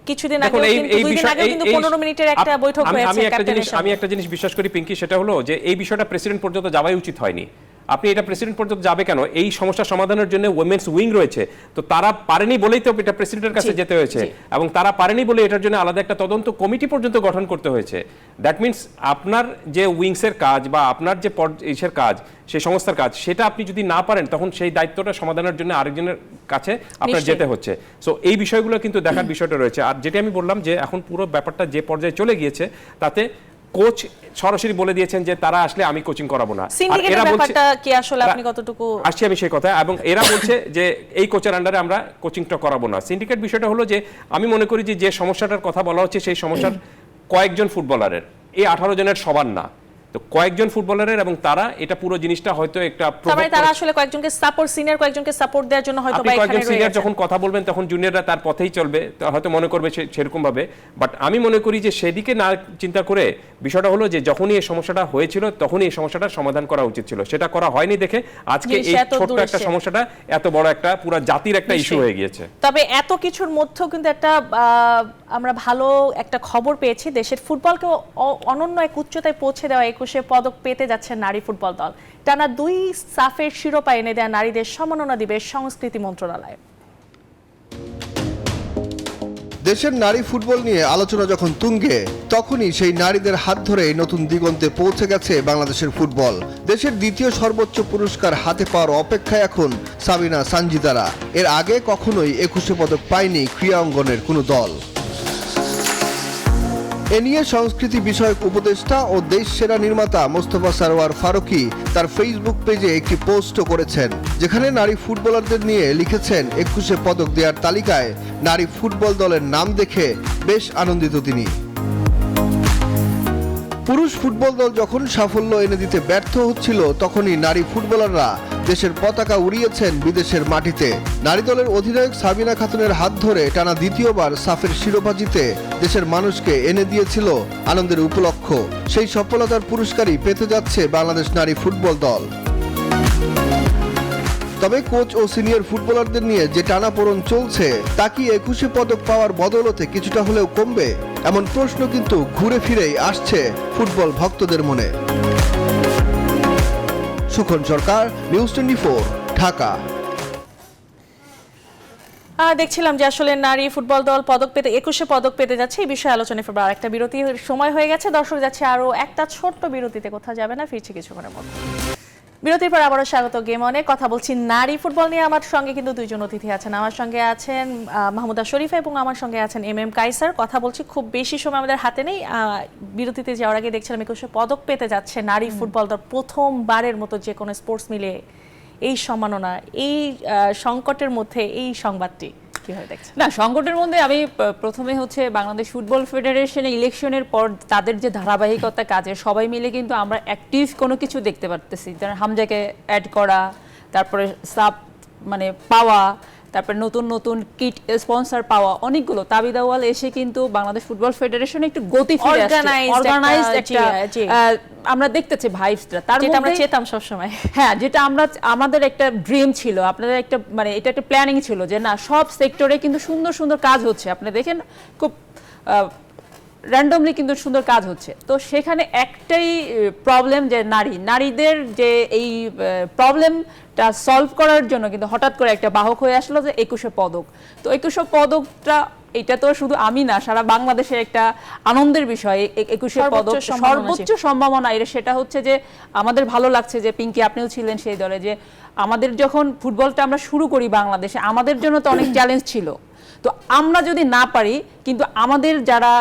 কিছুদিন আগে কিন্তু 15 মিনিটের একটা বৈঠক হয়েছে ক্যাপ্টেনের সাথে। আমি একটা জিনিস বিশ্বাস করি পিঙ্কি, সেটা হলো যে এই বিষয়টা প্রেসিডেন্ট পর্যন্ত যাওয়াই উচিত হয়নি। আপনি এটা প্রেসিডেন্ট পর্যন্ত যাবে কেন? এই সমস্যা সমাধানের জন্য উইমেন্স উইং রয়েছে, তো তারা পারেনি বলেই তো এটা প্রেসিডেন্টের কাছে যেতে হয়েছে, এবং তারা পারেনি বলে এটার জন্য আলাদা একটা তদন্ত কমিটি পর্যন্ত গঠন করতে হয়েছে। দ্যাট মিনস আপনার যে উইংসের কাজ বা আপনার যে ইসের কাজ, সেই সংস্থার কাজ, সেটা আপনি যদি না পারেন তখন সেই দায়িত্বটা সমাধানের জন্য আরেকজনের কাছে আপনার যেতে হচ্ছে। সো এই বিষয়গুলো কিন্তু দেখার বিষয়টা রয়েছে। আর যেটা আমি বললাম যে এখন পুরো ব্যাপারটা যে পর্যায়ে চলে গিয়েছে, তাতে কোচ সরাসরি বলে দিয়েছেন যে তারা আসলে আমি কোচিং করাবো না। আর এরা ব্যাপারটা কি আসলে আপনি কতটুকু আসছি আমি সেই কথা, এবং এরা বলছে যে এই কোচের আন্ডারে আমরা কোচিংটা করাবো না। সিন্ডিকেট বিষয়টা হলো যে আমি মনে করি যে সমস্যাটার কথা বলা হচ্ছে সেই সমস্যার কয়েকজন ফুটবলারের, এই 18 জনের সবার না, তো কয়েকজন ফুটবলারের, এবং তারা এটা পুরো জিনিসটা হয়তো একটা তারা আসলে কয়েকজনকে সাপোর্ট, সিনিয়র কয়েকজনকে সাপোর্ট দেওয়ার জন্য হয়তো বা এখানে রয়েছে। সিনিয়র যখন কথা বলবেন তখন জুনিয়ররা তার পথেই চলবে, হয়তো মনে করবে সেরকম ভাবে। বাট আমি মনে করি যে সেদিকে না চিন্তা করে বিষয়টা হলো যে যখনই এই সমস্যাটা হয়েছিল তখনই এই সমস্যাটার সমাধান করা উচিত ছিল, সেটা করা হয়নি দেখে আজকে এই ছোট্ট একটা সমস্যাটা এত বড় একটা পুরো জাতির একটা ইস্যু হয়ে গিয়েছে। তবে এত কিছুর মধ্যেও কিন্তু একটা আমরা ভালো একটা খবর পেয়েছি, দেশের ফুটবলকে অনন্য এক উচ্চতায় পৌঁছে দেওয়া 21 পদক পেতে যাচ্ছে নারী ফুটবল দল। টানা 2 সাফের শিরোপা এনে দেয়া নারীদের সম্মাননা দিবে সংস্কৃতি মন্ত্রণালয়। দেশের নারী ফুটবল নিয়ে আলোচনা যখন তুঙ্গে, তখনই সেই নারীদের হাত ধরে নতুন দিগন্তে পৌঁছে গেছে বাংলাদেশের ফুটবল। দেশের দ্বিতীয় সর্বোচ্চ পুরস্কার হাতে পাওয়ার অপেক্ষায় এখন সাবিনা সানজিদারা। এর আগে কখনোই 21 পদক পায়নি ক্রীড়া অঙ্গনের কোনো দল। এ নিয়ে সংস্কৃতি বিষয়ক উপদেষ্টা ও দেশ সেরা নির্মাতা মোস্তফা সারোয়ার ফারুকী তার ফেসবুক পেজে একটি পোস্টও করেছেন, যেখানে নারী ফুটবলারদের নিয়ে লিখেছেন 21 পদক দেওয়ার তালিকায় নারী ফুটবল দলের নাম দেখে বেশ আনন্দিত তিনি। পুরুষ ফুটবল দল যখন সাফল্য এনে দিতে ব্যর্থ হচ্ছিল, তখনই নারী ফুটবলাররা দেশের পতাকা উড়িয়েছেন বিদেশের মাটিতে। নারী দলের অধিনায়ক সাবিনা খাতুনের হাত ধরে টানা দ্বিতীয়বার সাফের শিরোপা জিতে দেশের মানুষকে এনে দিয়েছিল আনন্দের উপলক্ষ। সেই সফলতার পুরস্কারই পেতে যাচ্ছে বাংলাদেশ নারী ফুটবল দল। তবে কোচ ও সিনিয়র ফুটবলারদের নিয়ে যে টানাপোড়েন চলছে, তা কি 21 পদক পাওয়ার বদৌলতে কিছুটা হলেও কমবে? এমন প্রশ্ন কিন্তু ঘুরে ফিরেই আসছে ফুটবল ভক্তদের মনে। সুখন সরকার, নিউজ 24, ঢাকা। দেখছিলাম যে আসলে নারী ফুটবল দল পদক পেতে 21 পদক পেতে যাচ্ছে, এই বিষয়ে আলোচনায় ফেরবার আরেকটা বিরতির সময় হয়ে গেছে। দর্শক যাচ্ছে আরো একটা ছোট্ট বিরতিতে, কোথাও যাবে না, ফিরছি কিছুক্ষণের মধ্যে। বিরতির পর আবারও স্বাগত গেম অনে। কথা বলছি নারী ফুটবল নিয়ে। আমার সঙ্গে কিন্তু 2 জন অতিথি আছেন। আমার সঙ্গে আছেন মাহমুদা শরীফা এবং আমার সঙ্গে আছেন এম কাইসার। কথা বলছি, খুব বেশি সময় আমাদের হাতে নেই। বিরতিতে যাওয়ার আগে দেখছিলাম 21 পদক পেতে যাচ্ছে নারী ফুটবল দল, প্রথমবারের মতো যে কোনো স্পোর্টস মিলে এই সম্মাননা, এই সংকটের মধ্যে এই সংবাদটি কিভাবে দেখছেন? না, সংকটের মধ্যে আমি প্রথমে হচ্ছে বাংলাদেশ ফুটবল ফেডারেশনে ইলেকশনের পর তাদের যে ধারাবাহিকতা কাজে সবাই মিলে কিন্তু আমরা অ্যাক্টিভ কোনো কিছু দেখতে পারতেছি। হামজাকে অ্যাড করা, তারপরে সাব মানে পাওয়া, তারপর নতুন নতুন কিট স্পন্সর পাওয়া, অনেকগুলো তাবিদ আউয়াল এসে কিন্তু বাংলাদেশ ফুটবল ফেডারেশনে একটু গতি ফিরে আসছে, অর্গানাইজড একটা আমরা দেখতেছি ভাইবসটা, তার যেটা আমরা মধ্যে চেতাম সব সময়। হ্যাঁ, যেটা আমাদের একটা ড্রিম ছিল, আপনাদের একটা মানে এটা একটা প্ল্যানিং ছিল যে না সব সেক্টরে কিন্তু সুন্দর সুন্দর কাজ হচ্ছে, আপনি দেখেন খুব র্যান্ডমলি কিন্তু সুন্দর কাজ হচ্ছে। তো সেখানে একটাই প্রবলেম যে নারীদের যে এই প্রবলেমটা সলভ করার জন্য কিন্তু হঠাৎ করে একটা বাহক হয়ে আসলো যে 21শে পদক। তো 21শে পদকটা এটা তো শুধু আমি না, সারা বাংলাদেশের একটা আনন্দের বিষয়। 21শে পদক সর্বোচ্চ সম্ভাবনা, সেটা হচ্ছে যে আমাদের ভালো লাগছে যে পিঙ্কি আপনিও ছিলেন সেই দলে, যে আমাদের যখন ফুটবলটা আমরা শুরু করি বাংলাদেশে, আমাদের জন্য তো অনেক চ্যালেঞ্জ ছিল। তো আমরা যদি না পারি, কিন্তু আমাদের যারা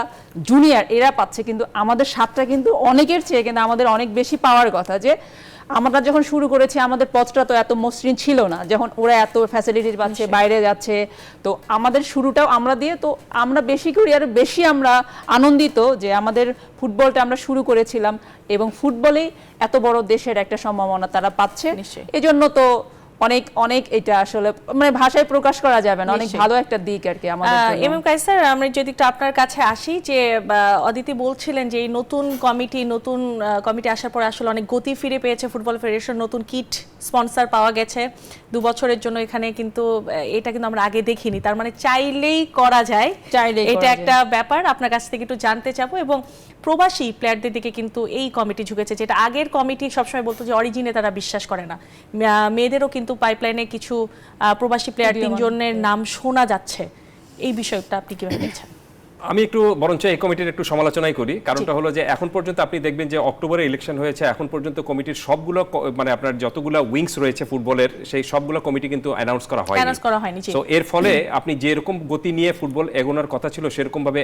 জুনিয়র এরা পাচ্ছে, কিন্তু আমাদের স্বাদটা কিন্তু অনেকের চেয়ে কিন্তু আমাদের অনেক বেশি পাওয়ার কথা। যে আমরা যখন শুরু করেছি আমাদের পথটা তো এত মসৃণ ছিল না, যখন ওরা এত ফ্যাসিলিটিস পাচ্ছে, বাইরে যাচ্ছে, তো আমাদের শুরুটাও আমরা দিয়ে, তো আমরা বেশি করি আর বেশি আমরা আনন্দিত যে আমাদের ফুটবলটা আমরা শুরু করেছিলাম এবং ফুটবলেই এত বড় দেশের একটা সম্ভাবনা তারা পাচ্ছে। এজন্য তো অনেক অনেক এটা আসলে মানে ভাষায় প্রকাশ করা যাবে না, অনেক ভালো একটা দিক আর কি আমাদের জন্য। এমএম কায়সার, আমরা যদি একটু আপনার কাছে আসি, যে অদিতি বলছিলেন যে এই নতুন কমিটি আসার পরে আসলে অনেক গতি ফিরে পেয়েছে ফুটবল ফেডারেশন, নতুন কিট স্পন্সর পাওয়া গেছে 2 বছরের জন্য এখানে, কিন্তু এটা কিন্তু আমরা আগে দেখিনি, তার মানে চাইলেই করা যায়, এটা একটা ব্যাপার। আপনার কাছ থেকে একটু জানতে চাবো। এবং প্রবাসী প্লেয়ারদের দিকে কিন্তু এই কমিটি ঝুঁকেছে, যেটা আগের কমিটি সবসময় বলতো যে অরিজিনে তারা বিশ্বাস করে না। মেয়েদেরও কিন্তু পাইপলাইনে কিছু প্রবাসী প্লেয়ার 3 জনের নাম শোনা যাচ্ছে, এই বিষয়টা আপনি কিভাবে দেখছেন? আমি একটু বরঞ্চ এই কমিটির একটু সমালোচনাই করি। কারণটা হলো যে এখন পর্যন্ত আপনি দেখবেন যে অক্টোবরে ইলেকশন হয়েছে, এখন পর্যন্ত কমিটির সবগুলো মানে আপনার যতগুলো উইংস রয়েছে ফুটবলের, সেই সবগুলো কমিটি কিন্তু অ্যানাউন্স করা হয়নি। তো এর ফলে আপনি যেরকম গতি নিয়ে ফুটবল এগোনোর কথা ছিল সেরকম ভাবে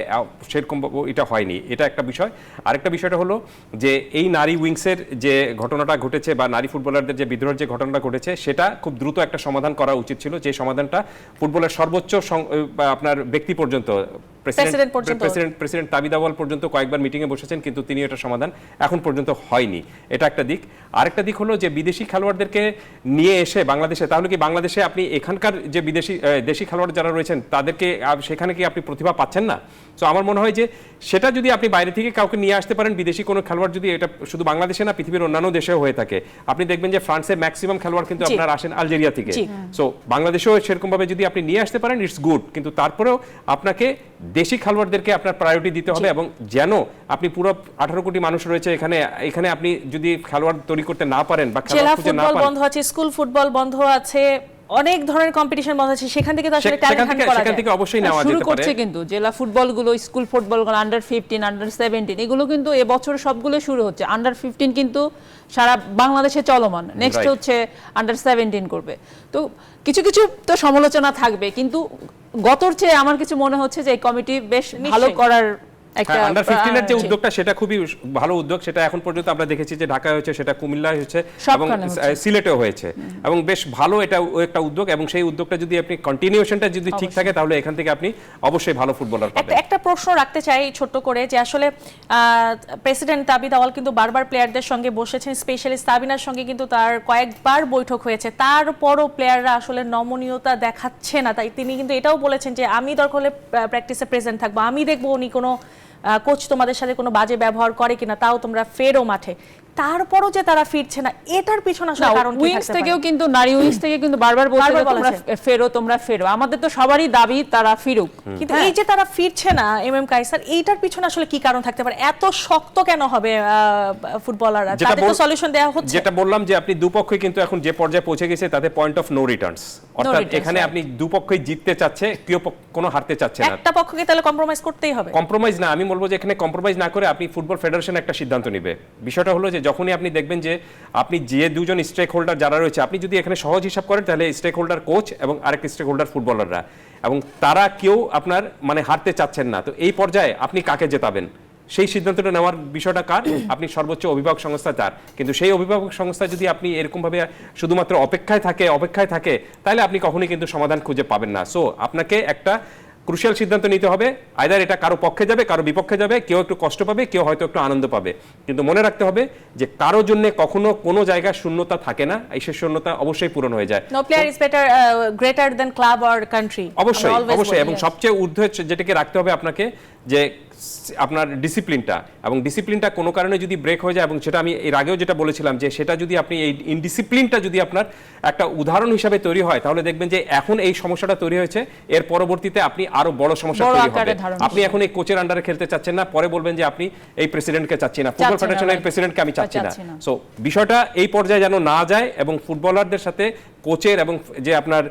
এটা হয়নি, এটা একটা বিষয়। আরেকটা বিষয়টা হলো যে এই নারী উইংসের যে ঘটনাটা ঘটেছে বা নারী ফুটবলারদের যে বিদ্রোহের যে ঘটনাটা ঘটেছে, সেটা খুব দ্রুত একটা সমাধান করা উচিত ছিল, যে সমাধানটা ফুটবলের সর্বোচ্চ আপনার ব্যক্তি পর্যন্ত প্রেসিডেন্ট তাবিদ আউয়াল পর্যন্ত কয়েকবার মিটিংয়ে বসেছেন, কিন্তু তিনি এটা সমাধান এখন পর্যন্ত হয়নি। এটা একটা দিক। আরেকটা দিক হলো যে বিদেশি খেলোয়াড়দেরকে নিয়ে এসে বাংলাদেশে, তাহলে কি বাংলাদেশে আপনি এখানকার যে দেশি খেলোয়াড় যারা রয়েছেন তাদেরকে সেখানে কি আপনি প্রতিভা পাচ্ছেন না? তো আমার মনে হয় যে সেটা যদি আপনি বাইরে থেকে কাউকে নিয়ে আসতে পারেন, বিদেশি কোনো খেলোয়াড় যদি, এটা শুধু বাংলাদেশে না পৃথিবীর অন্যান্য দেশেও হয়ে থাকে, আপনি দেখবেন যে ফ্রান্সের ম্যাক্সিমাম খেলোয়াড় কিন্তু আপনার আসেন আলজেরিয়া থেকে। সো বাংলাদেশেও সেরকম ভাবে যদি আপনি নিয়ে আসতে পারেন, ইটস গুড, কিন্তু তারপরেও আপনাকে দেশি খেলোয়াড়দেরকে আপনার প্রায়োরিটি দিতে হবে। এবং যেন আপনি পুরো 18 কোটি মানুষ রয়েছে এখানে আপনি যদি খেলোয়াড় তৈরি করতে না পারেন বা খেলোয়াড় খুঁজে না পারেন, বন্ধ আছে, স্কুল ফুটবল বন্ধ আছে, অনেক ধরনের কম্পিটিশন বন্ধ আছে, সেখান থেকে তো আসলে ট্যালেন্ট হান্ট করা যায়। সেখান থেকে অবশ্যই নেওয়া যেতে পারে। শুরু করছে কিন্তু জেলা ফুটবলগুলো, স্কুল ফুটবলগুলো, আন্ডার 15, আন্ডার 17 এগুলো কিন্তু এবছর সবগুলো শুরু হচ্ছে। আন্ডার 15 কিন্তু সারা বাংলাদেশে চলমান, নেক্সট হচ্ছে আন্ডার 17 করবে। তো কিছু কিছু তো সমালোচনা থাকবে, কিন্তু গতর চেয়ে আমার কিছু মনে হচ্ছে যে এই কমিটি বেশ ভালো করার আন্ডার 15 এর যে উদ্যোগটা, সেটা খুবই ভালো উদ্যোগ। সেটা এখন পর্যন্ত আমরা দেখেছি যে ঢাকায় হয়েছে, সেটা কুমিল্লায় হয়েছে এবং সিলেটেও হয়েছে, এবং বেশ ভালো এটা একটা উদ্যোগ। এবং সেই উদ্যোগটা যদি আপনি কন্টিনিউশনটা যদি ঠিক থাকে, তাহলে এখান থেকে আপনি অবশ্যই ভালো ফুটবলার পাবেন। একটা প্রশ্ন রাখতে চাই ছোট্ট করে, যে আসলে প্রেসিডেন্ট তাবিদ আউয়াল কিন্তু বারবার প্লেয়ারদের সঙ্গে বসেছেন, স্পেশালি সাবিনার সঙ্গে কিন্তু তার কয়েকবার বৈঠক হয়েছে, তারপরও প্লেয়াররা আসলে নমনীয়তা দেখাচ্ছে না। তাই তিনি কিন্তু এটাও বলেছেন যে আমি দরকার হলে প্র্যাকটিসে প্রেজেন্ট থাকবো, আমি দেখবো উনি কোনো কোচ তোমাদের সাথে কোনো বাজে ব্যবহার করে কিনা, তাও তোমরা ফেরো মাঠে। তারপরও যে তারা ফিরছে না, এটার পিছনে আসলে কারণ কি? উইংস থেকেও কিন্তু, নারী উইংস থেকে কিন্তু বারবার বলছে তোমরা ফেরো, তোমরা ফেরো। আমাদের তো সবারই দাবি তারা ফিরুক, কিন্তু এই যে তারা ফিরছে না, এমএম কায়সার, এইটার পিছনে আসলে কি কারণ থাকতে পারে? এত শক্ত কেন হবে ফুটবলাররা? তাদের তো সলিউশন দেওয়া হচ্ছে। যেটা বললাম যে আপনি দুপক্ষই কিন্তু এখন যে পর্যায়ে পৌঁছে গেছে, তাতে পয়েন্ট অফ নো রিটার্নস, অর্থাৎ এখানে আপনি দুপক্ষই জিততে চাচ্ছে, কেউ কোনো হারতে চাচ্ছে না। একটা পক্ষকে তাহলে কম্প্রোমাইজ করতেই হবে। কম্প্রোমাইজ না, আমি বলবো যে এখানে কম্প্রোমাইজ না করে আপনি ফুটবল ফেডারেশন একটা সিদ্ধান্ত নেবে। বিষয়টা হলো যে যখনই আপনি দেখবেন যে আপনি যে দুজন স্টেক হোল্ডার যারা রয়েছে, আপনি যদি এখানে সহজ হিসাব করেন, তাহলে স্টেক হোল্ডার কোচ এবং আরেকটা স্টেক হোল্ডার ফুটবলাররা, এবং তারা কেউ আপনার মানে হারতে চাচ্ছেন না। তো এই পর্যায়ে আপনি কাকে জেতাবেন, সেই সিদ্ধান্তটা নেওয়ার বিষয়টা কার? আপনি সর্বোচ্চ অভিভাবক সংস্থা তার। কিন্তু সেই অভিভাবক সংস্থা যদি আপনি এরকম ভাবে শুধুমাত্র অপেক্ষায় থাকে, তাহলে আপনি কখনোই কিন্তু সমাধান খুঁজে পাবেন না। সো আপনাকে একটা ক্রুশিয়াল সিদ্ধান্ত নিতে হবে, আইদার এটা কারো পক্ষে যাবে, কারো বিপক্ষে যাবে, কেউ একটু কষ্ট পাবে, কেউ হয়তো একটু আনন্দ পাবে, কিন্তু মনে রাখতে হবে যে কারো জন্য কখনো কোনো জায়গায় শূন্যতা থাকে না, এই সেই শূন্যতা অবশ্যই পূরণ হয়ে যায়। No player is better greater than club or country. অবশ্যই অবশ্যই, এবং সবচেয়ে ঊর্ধ্বে যেটাকে রাখতে হবে আপনাকে যে আপনার ডিসিপ্লিনটা, এবং ডিসিপ্লিনটা কোনো কারণে যদি ব্রেক হয়ে যায়, এবং সেটা আমি এর আগেও যেটা বলেছিলাম যে সেটা যদি আপনি এই ইনডিসিপ্লিনটা যদি আপনার একটা উদাহরণ হিসাবে তৈরি হয়, তাহলে দেখবেন যে এখন এই সমস্যাটা তৈরি হয়েছে, এর পরবর্তীতে আপনি আরো বড় সমস্যা তৈরি হবে। আপনি এখন এই কোচের আন্ডারে খেলতে চাচ্ছেন না, পরে বলবেন যে আপনি এই প্রেসিডেন্টকে চাচ্ছেন না, ফুটবল ফেডারেশনের প্রেসিডেন্টকে আমি চাচ্ছি না। সো বিষয়টা এই পর্যায়ে যেন না যায়, এবং ফুটবলারদের সাথে কোচের এবং যে আপনার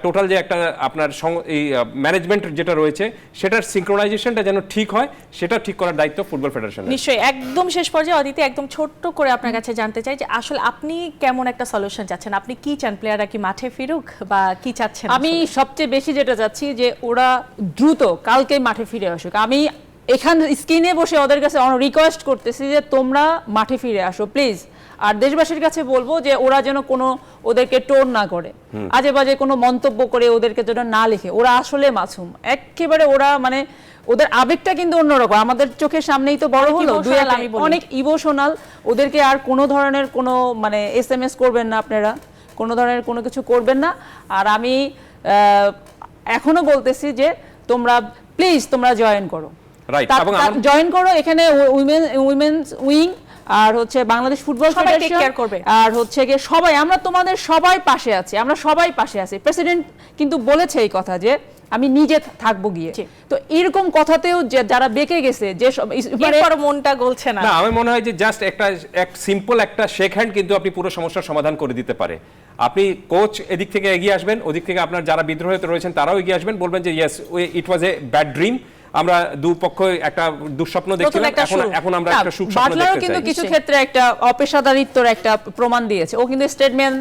টোটাল যে একটা আপনার এই ম্যানেজমেন্ট যেটা রয়েছে সেটার সিনক্রোনাইজেশনটা যেন ঠিক হয়, সেটা ঠিক করার দায়িত্ব ফুটবল ফেডারেশনের। নিশ্চয়ই। একদম শেষ পর্যায়ে অদিতি, একদম ছোট্ট করে আপনার কাছে জানতে চাই যে আসলে আপনি কেমন একটা সলিউশন চাচ্ছেন? আপনি কি চান, প্লেয়াররা কি মাঠে ফিরুক বা কি চাচ্ছেন? আমি সবচেয়ে বেশি যেটা চাচ্ছি যে ওরা দ্রুত কালকে মাঠে ফিরে আসুক। আমি এখানে স্ক্রিনে বসে ওদের কাছে রিকোয়েস্ট করতেছি যে তোমরা মাঠে ফিরে আসো প্লিজ। আর দেশবাসীর কাছে বলবো যে ওরা যেন কোনো ওদেরকে টোন না করে, আজে বাজে কোনো মন্তব্য করে ওদেরকে যেন না লিখে। ওরা আসলে মাসুম একেবারে, ওরা মানে ওদের আবেগটা কিন্তু অন্যরকম, আমাদের চোখের সামনেই তো বড় হলো, অনেক ইমোশনাল। ওদেরকে আর কোনো ধরনের কোনো মানে SMS করবেন না আপনারা, কোনো ধরনের কোনো কিছু করবেন না। আর আমি এখনো বলতেছি যে তোমরা প্লিজ তোমরা জয়েন করো, জয়েন করো এখানে উইমেন্স উইং আর হচ্ছে বাংলাদেশ ফুটবল ফেডারেশন আর হচ্ছে গিয়ে সবাই, আমরা তোমাদের সবাই পাশে আছি, আমরা সবাই পাশে আছি। প্রেসিডেন্ট কিন্তু বলেছে এই কথা যে আমি নিজে থাকবো গিয়ে। তো এরকম কথাতেও যারা বেঁকে গেছে, যে মনটা গলছে না, আমার মনে হয় যে জাস্ট এক সিম্পল একটা শেক হ্যান্ড কিন্তু আপনি পুরো সমস্যার সমাধান করে দিতে পারে। আপনি কোচ এদিক থেকে এগিয়ে আসবেন, ওদিক থেকে আপনার যারা বিদ্রোহীতে রয়েছেন তারাও এগিয়ে আসবেন, বলবেন যে yes it was a bad dream, আমরা দুপক্ষ একটা দুঃস্বপ্ন দেখছিলাম, এখন আমরা একটা সুস্বপ্ন দেখতে চাই। কিন্তু কিছু ক্ষেত্রে একটা অপেশাদারিত্বর একটা প্রমাণ দিয়েছে ও, কিন্তু স্টেটমেন্ট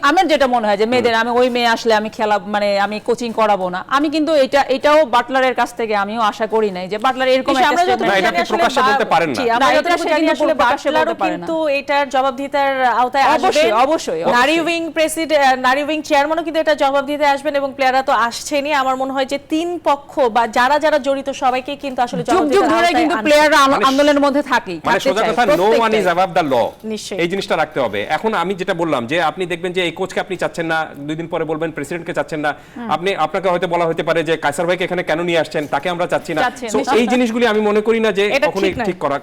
আমার যেটা মনে হয় যে মেয়েদের আমি ওই মেয়ে আসলে আমি খেলা মানে আমি কোচিং করাবো না, আমি কিন্তু এটাও বাটলারের কাছ থেকে আমিও আশা করি নাই যে বাটলার এরকম একটা স্টেটমেন্ট প্রকাশ্যে বলতে পারেন না। আমরা যতটুকু জানি আসলে বাটলারও কিন্তু এটার জবাবদিহিতার আওতায় আসবে। অবশ্যই নারী উইং প্রেসিডেন্ট, নারী উইং চেয়ারম্যানও কিন্তু এটা জবাবদিহিতায় আসবেন, এবং প্লেয়াররা তো আসছেনই। আমার মনে হয় যে তিন পক্ষ বা যারা যারা জড়িত সবাইকে কিন্তু আসলে যুগ ধরে কিন্তু প্লেয়াররা আন্দোলনের মধ্যে থাকি, মানে সোজা কথা no one is above the law, এই জিনিসটা রাখতে হবে। এখন আমি যেটা বললাম যে আপনি দেখবেন যে এই কোচকে আপনি চাচ্ছেন না, দুই দিন পরে বলবেন প্রেসিডেন্টকে চাচ্ছেন না, আপনাকে হয়তো বলা হতে পারে যে কায়সার ভাইকে এখানে কেন নিয়ে আসছেন, তাকে আমরা চাচ্ছি না। সো এই জিনিসগুলি আমি মনে করি না যে কখনোই ঠিক করা।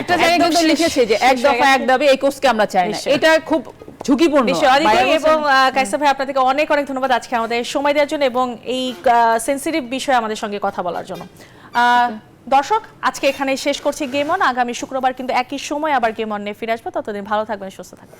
একটা জায়গায় কিন্তু লিখেছে যে এক দফা এক দাবি, এই কোচকে আমরা চাই না, এটা খুব ঝুঁকিপূর্ণ। এবং কায়সার ভাই আপনাদেরকে অনেক অনেক ধন্যবাদ আজকে আমাদের সময় দেওয়ার জন্য এবং এই সেনসিটিভ বিষয়ে আমাদের সঙ্গে কথা বলার জন্য। দর্শক, আজকে এখানে শেষ করছি গেম অন। আগামী শুক্রবার কিন্তু একই সময় আবার গেম অন নিয়ে ফিরে আসবো। ততদিন ভালো থাকবেন, সুস্থ থাকবেন।